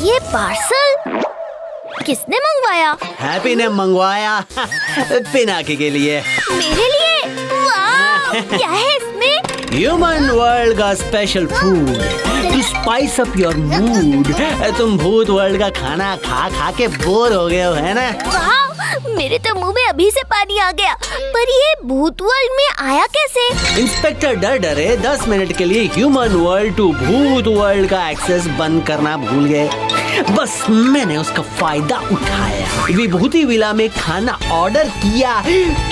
ये पार्सल किसने मंगवाया? हैप्पी ने मंगवाया पिनाकी के लिए। मेरे लिए? वाह! क्या है इसमें? ह्यूमन वर्ल्ड का special food to spice up your mood. तुम भूत वर्ल्ड का खाना खा खा के बोर हो गए हो, है ना? वाह! मेरे तो मुंह में अभी से पानी आ गया। पर ये भूत वर्ल्ड में आया कैसे? इंस्पेक्टर डरडरे 10 मिनट के लिए ह्यूमन वर्ल्ड टू भूत वर्ल्ड का एक्सेस बंद करना भूल गए। बस मैंने उसका फायदा उठाया, विभूति विला में खाना ऑर्डर किया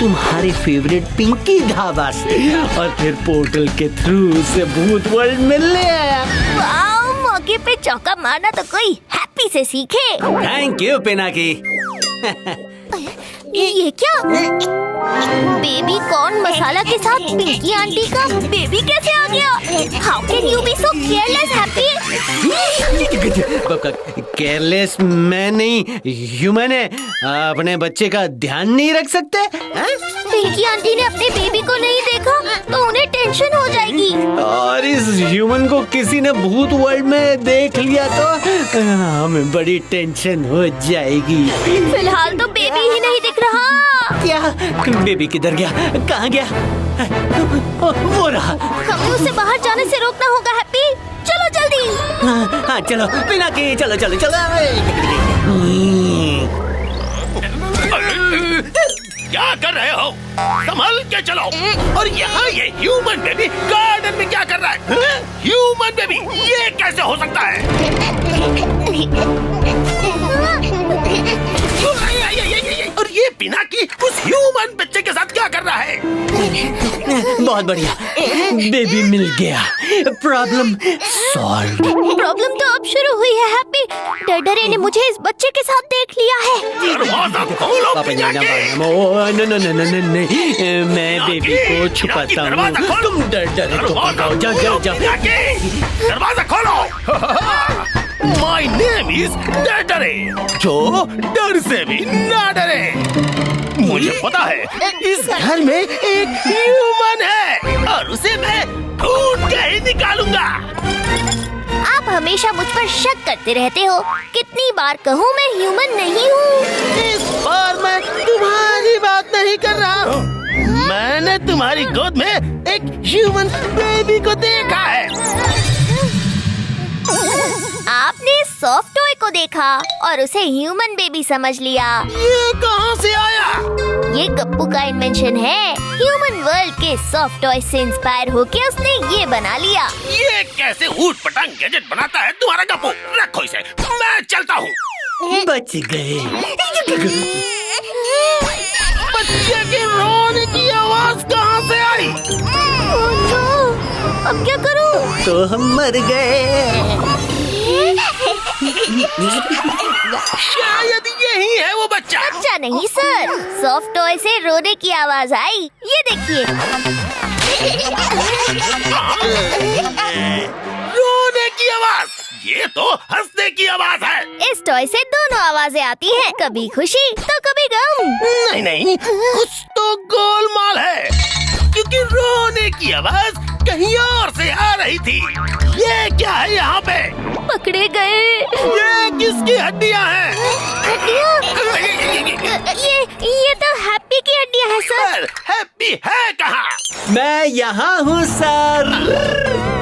तुम्हारे फेवरेट पिंकी ढाबा से, और फिर पोर्टल के थ्रू से भूत वर्ल्ड मिलने आया। वाह! मौके पे चौका मारना तो कोई हैप्पी से सीखे। Thank you Pinaki. ये क्या? बेबी कॉर्न मसाला के साथ पिंकी आंटी का बेबी कैसे आ गया? How can you be so careless happy? Careless मैं नहीं, ह्यूमन है। अपने बच्चे का ध्यान नहीं रख सकते? पिंकी आंटी ने अपने बेबी को नहीं देखा तो उन्हें टेंशन हो जाएगी। और इस ह्यूमन को किसी ने भूत वर्ल्ड में देख लिया तो हमें बड़ी टेंशन हो जाएगी। फिलहाल तो बेबी ही नहीं दिख रहा। क्या? बेबी किधर गया? कहाँ गया? वो रहा। हमें उसे बाहर जाने से रोकना होगा हैप्पी। चलो जल्दी। हाँ चलो पिनाकी, चलो चलो चलो। क्या कर रहे हो? संभल के चलो। और यहाँ ये ह्यूमन बेबी गार्डन में क्या कर रहा है? ह्यूमन बेबी, ये कैसे हो सकता है? और ये पिनाकी उस ह्यूमन बच्चे के साथ क्या कर रहा है? बहुत बढ़िया, बेबी मिल गया। Problem solve. प्रॉब्लम तो अब शुरू हुई है हैप्पी। डरडरे ने मुझे इस बच्चे के साथ देख लिया है। दरवाजा खोलो पिनाकी। नहीं, मैं बेबी को छुपाता हूँ। तुम डरडरे को पकड़ो। जाओ जाओ। दरवाजा खोलो। My name is डरडरे, जो डर से भी ना डरे। मुझे पता है इस घर में एक ह्यूमन है और उसे मैं ढूंढ के ही निकालूंगा। आप हमेशा मुझ पर शक करते रहते हो। कितनी बार कहूँ मैं ह्यूमन नहीं हूँ। इस बार मैं तुम्हारी बात नहीं कर रहा हूँ। मैंने तुम्हारी गोद में एक ह्यूमन बेबी को देखा है। आपने सॉफ्ट टॉय को देखा और उसे ह्यूमन बेबी समझ लिया। ये कहाँ से आया? ये गप्पू का इन्वेंशन है। ह्यूमन वर्ल्ड के सॉफ्ट टॉय से इंस्पायर होके उसने ये बना लिया। ये कैसे ऊट पटांग गैजेट बनाता है तुम्हारा गप्पू? रखो इसे, मैं चलता हूँ। बच गए। बच्चे के रोने की आवाज कहाँ से आई? ओह नो, अब क्या करूँ? तो हम मर गए। शायद यही है वो बच्चा। बच्चा नहीं सर, सॉफ्ट टॉय से रोने की आवाज आई। ये देखिए। रोने की आवाज? ये तो हंसने की आवाज है। इस टॉय से दोनों आवाजें आती हैं, कभी खुशी तो कभी गम। नहीं नहीं, कुछ तो गोलमाल है, क्योंकि रोने की आवाज कहीं और से आ रही थी। ये क्या है यहाँ पे? पकड़े गए। ये किसकी हड्डियाँ हैं? हड्डियाँ? ये तो हैप्पी की हड्डियाँ हैं सर। हैप्पी है कहाँ? मैं यहाँ हूँ सर।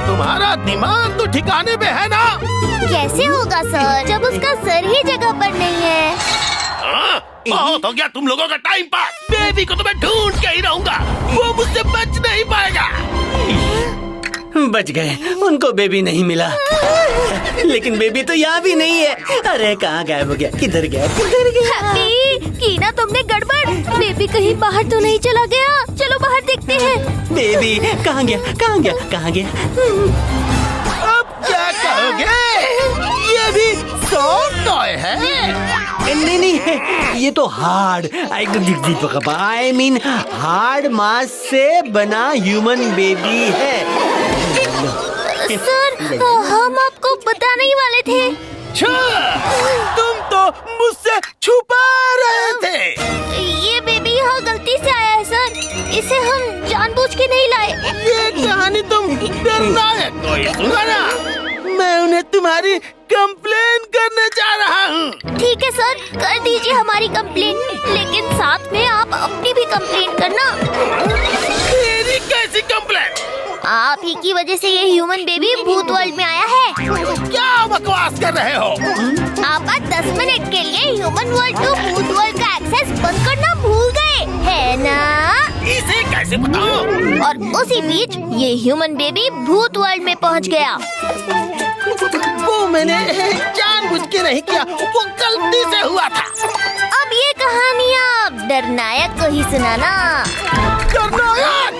तुम्हारा दिमाग तो ठिकाने पे है ना? कैसे होगा सर, जब उसका सर ही जगह पर नहीं है। हाँ, बहुत हो गया तुम लोगों का टाइम पास। बेबी को तो मैं ढूंढ के ही रहूंगा, वो मुझसे बच नहीं पाएगा। बच गए, उनको बेबी नहीं मिला। लेकिन बेबी तो यहाँ भी नहीं है। अरे कहाँ गायब हो गया? किधर गया? किधर गया? हैप्पी, की ना तुमने गड़बड़। बेबी कहीं बाहर तो नहीं चला गया? चलो बाहर देखते हैं। बेबी कहाँ गया? कहाँ गया? कहाँ गया? अब क्या कहोगे? ये भी सॉफ्ट टॉय है? नहीं नहीं, ये तो आई मीन हार्ड मांस से बना ह्यूमन बेबी है। सर, हम आपको बताने ही वाले थे। तुम तो मुझसे छुपा रहे थे। ये बेबी यहाँ गलती से आया है सर, इसे हम जानबूझ के नहीं लाए। ये कहानी तुम डरना है कोई सुना ना? मैं उन्हें तुम्हारी कंप्लेन करने जा रहा हूँ। ठीक है सर, कर दीजिए हमारी कंप्लेंट, लेकिन साथ में आप अपनी भी कंप्लेंट करना। तेरी कैसी कंप्लेंट? आप ही की वजह से ये ह्यूमन बेबी भूत वर्ल्ड में आया है। क्या बकवास कर रहे हो? आप 10 मिनट के लिए ह्यूमन वर्ल्ड टू भूत वर्ल्ड का एक्सेस बंद करना भूल गए, है ना? इसे कैसे बताओ? और उसी बीच ये ह्यूमन बेबी भूत वर्ल्ड में पहुंच गया। वो मैंने जानबूझ के नहीं किया, वो गलती से हुआ था। अब ये कहानी आप डरनायक को ही सुनाना। डरनायक?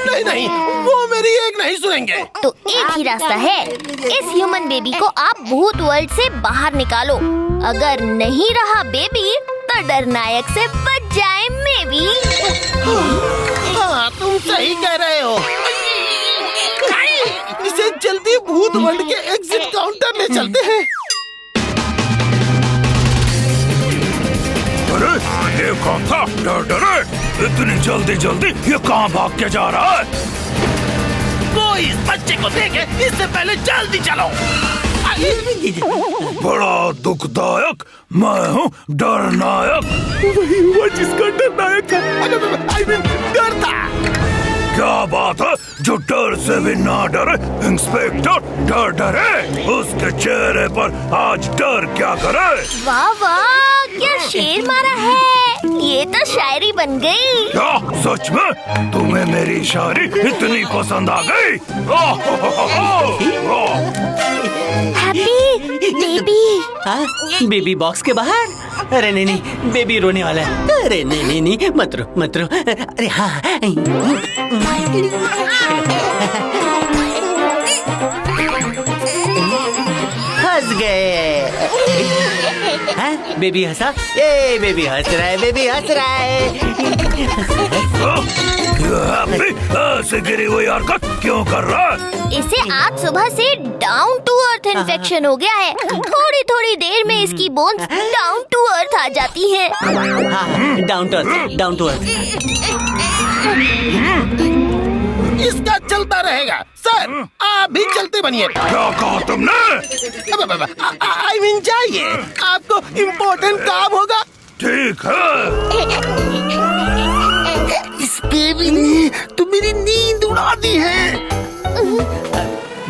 नहीं नहीं, वो मेरी एक नहीं सुनेंगे। तो एक ही रास्ता है, इस ह्यूमन बेबी को आप भूत वर्ल्ड से बाहर निकालो। अगर नहीं रहा बेबी तो डरनायक से बच जाए मेबी। हाँ, तुम सही कह रहे हो। इसे जल्दी भूत वर्ल्ड के एग्जिट काउंटर ले चलते हैं। अरे ये कौन था? डरे इतनी जल्दी जल्दी ये कहाँ भाग के जा रहा है? कोई इस बच्चे को देखे इससे पहले जल्दी चलो। बड़ा दुखदायक, मैं हूँ डरनायक। वही हुआ जिसका डरनायक था। I mean, डर था। क्या बात है, जो डर से भी ना डरे, इंस्पेक्टर डरे, उसके चेहरे पर आज डर क्या करे। वाह वाह, क्या शेर मारा है, ये तो शायरी बन गई। क्या सच में तुम्हें मेरी शायरी इतनी पसंद आ गई? Happy baby. हाँ, बेबी बॉक्स के बाहर? अरे नहीं नहीं, बेबी रोने वाला है। अरे नहीं नहीं नहीं, मत रो। अरे हाँ, हंस गए। हाँ, बेबी हंसा। ये बेबी हंस रहा है, बेबी हंस रहा है। ऐसे गिरी हुई हरकत क्यों कर रहा है? इसे आज सुबह से डाउन टू अर्थ इन्फेक्शन हो गया है। थोड़ी थोड़ी देर में इसकी बोन्स डाउन टू अर्थ आ जाती हैं। हाँ, डाउन टू अर्थ। इसका चलता रहेगा। सर, आप भी चलते बनिए। क्या कहा तुमने? I mean, जाइए, आपको इम्पोर्टेंट काम होगा। ठीक है। इस बेबी ने तो मेरी नींद उड़ा दी है।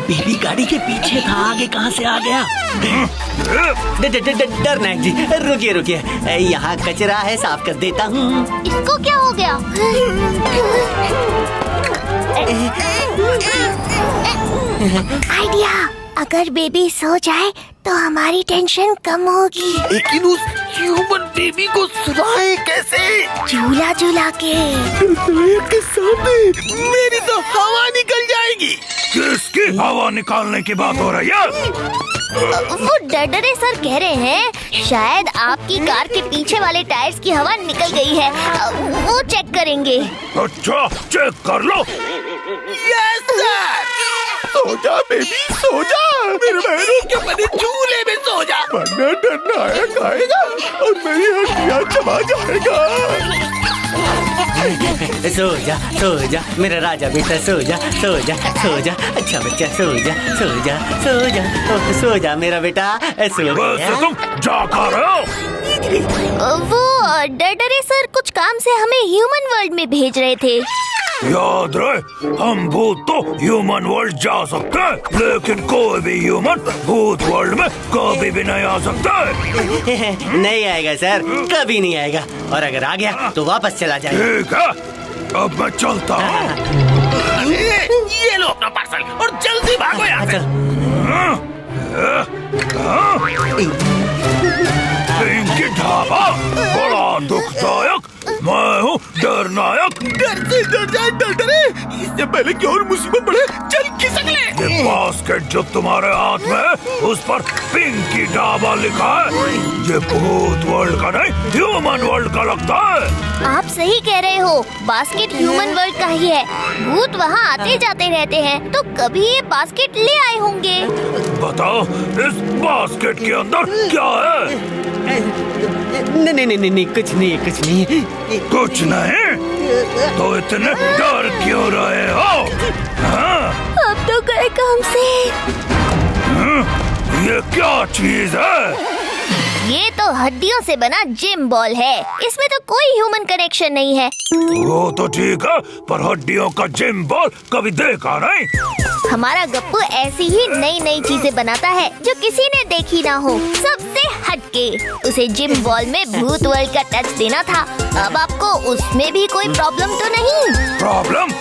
बेबी गाड़ी के पीछे था, आगे कहाँ से आ गया? डरनायक जी, रुकिए। यहाँ कचरा है, साफ कर देता हूँ। इसको क्या हो गया? आइडिया, अगर बेबी सो जाए तो हमारी टेंशन कम होगी। लेकिन उस ह्यूमन बेबी को सुलाए कैसे? झूला झूला के। के सामने मेरी तो हवा निकल जाएगी। किसकी हवा निकालने की बात हो रही है? वो डरे सर कह रहे हैं शायद आपकी कार के पीछे वाले टायर्स की हवा निकल गई है, वो चेक करेंगे। अच्छा, चेक कर लो। Yes sir. सो जा बेबी, सो जा। मेरे बहनों के बने झूले में सो जा, वरना डरनायक आएगा और मेरी हड्डियां चबा जाएगा। सो जा मेरा राजा बेटा, सो जा। अच्छा बच्चा, सो जा मेरा बेटा, सो वैसे जा। तुम जा कर रहे हो? वो डरे सर कुछ काम से हमें ह्यूमन वर्ल्ड में भेज रहे थे। याद रहे, हम भूत तो ह्यूमन वर्ल्ड जा सकते हैं, लेकिन कोई भी ह्यूमन भूत वर्ल्ड में कभी भी नहीं आ सकता है। नहीं आएगा सर, कभी नहीं आएगा, और अगर आ गया तो वापस चला जाएगा। ठीक है, अब मैं चलता हूँ। ये लो अपना पार्सल और जल्दी भागो यहाँ से। पिंकी ढाबा, बड़ा दुखदायक, मैं हूँ डरनायक। डर से डर जाए डरे, इससे पहले कि और मुसीबत बढ़े, चल खिसक ले। ये बास्केट जो तुम्हारे हाथ में है, उस पर पिंकी ढाबा लिखा है। ये भूत वर्ल्ड का नहीं, ह्यूमन वर्ल्ड का लगता है। आप सही कह रहे हो, बास्केट ह्यूमन वर्ल्ड का ही है। भूत वहाँ आते जाते रहते हैं, तो कभी ये बास्केट ले आए होंगे। बताओ, इस बास्केट के अंदर क्या है? नहीं, कुछ नहीं। कुछ नहीं? तो इतने डर क्यों रहे हो? हाँ? अब तो गए काम से। ये क्या चीज है? ये तो हड्डियों से बना जिम बॉल है। इसमें तो कोई ह्यूमन कनेक्शन नहीं है। वो तो ठीक है, पर हड्डियों का जिम बॉल कभी देखा नहीं। हमारा गप्पू ऐसी ही नई नई चीजें बनाता है जो किसी ने देखी ना हो, सबसे हटके। उसे जिम बॉल में भूत वर्ल्ड का टच देना था। अब आपको उसमें भी कोई प्रॉब्लम तो नहीं? प्रॉब्लम?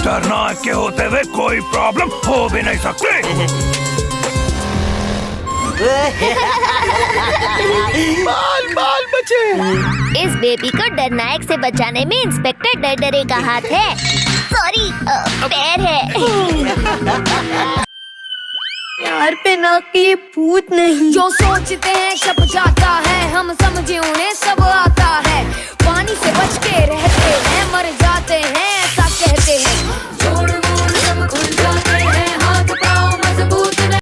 डरनायक के होते हुए कोई प्रॉब्लम हो भी नहीं सकती। बाल बाल बचे। इस बेबी को डरनायक से बचाने में इंस्पेक्टर डरडरे का हाथ है। सॉरी, पैर है। यार पिनाकी भूत नहीं। जो सोचते हैं छप जाता है, हम समझे उन्हें सब आता है। पानी से बच के रहते हैं, मर जाते हैं ऐसा कहते हैं।